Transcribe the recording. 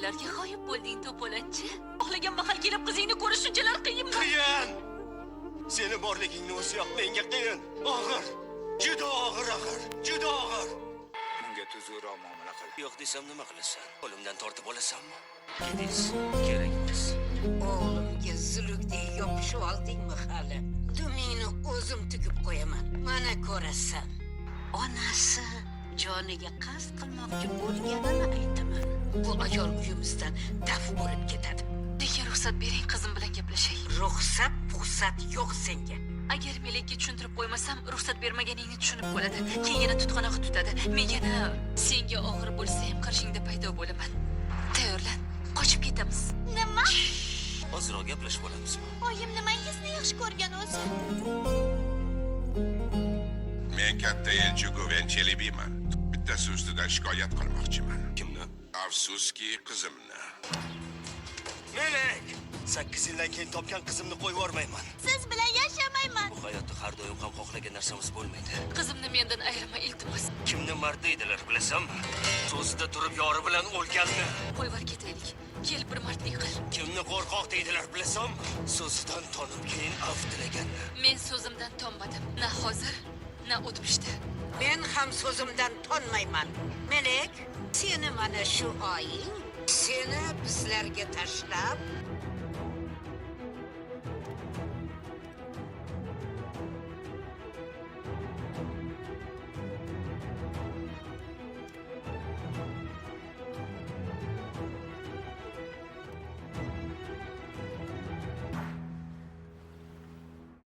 Qayerlarga g'oyib bo'lding, to'polonchi? Xohlagan mahal kelib qizingni ko'rish shunchalar qiyinmi? Qiyin! Seni borligingni o'ziyoq menga qiyin. Og'ir. Juda og'ir, juda og'ir. Bunga tuzukroq muomala qil. Yo'q desam nima qilasan? Qo'limdan tortib olasanmi? Kediz, kerak emas. Oğlumga zulukdek yopishib oldingmi hali? Dumingni o'zim tugib qo'yaman. Mana ko'rasan. Onasi joniga qasd qilmoqchi bo'lganini aytaman. Bu ayol uyimizdan daf bo'lib ketadi. Nega ruxsat bering, qizim bilan gaplashay. Ruxsat yo'q senga. Agar Melekka tushuntirib qo'ymasam, ruxsat bermaganingni tushunib bo'ladi. Keyin yana tutqanoq tutadi. Men yana senga og'ir bo'lsa ham qarshingda paydo bo'laman. Tayyorlan, qochib ketamiz. Nima? Ozroq gaplashib olamizmi? Oyim nimangizni yaxshi ko'rgan o'zi? Men katta elchi Goven Chelebiman. Bittasi ustidan shikoyat qilmoqchiman. Kimni? Afsuski, qizimni. Melek! 8 yildan keyin topgan qizimni qo'yib yubormayman. Siz bilan yashamayman. Bu hayotda har doim ham xohlagan narsamiz bo'lmaydi. Qizimni mendan ayirma, iltimos. Kimni mard deydilar, bilasanmi? So'zida turib yori bilan o'lganni. Qo'yvar ketaylik. Kel, bir mardlik qil. Kimni qo'rqoq deydilar, bilasanmi? So'zidan tonib keyin af tilaganni. Men so'zimdan tonmadim. Na hozir, na o'tmishda. Men ham so'zimdan tonmayman. Melek, seni mana shu oying seni bizlarga tashlab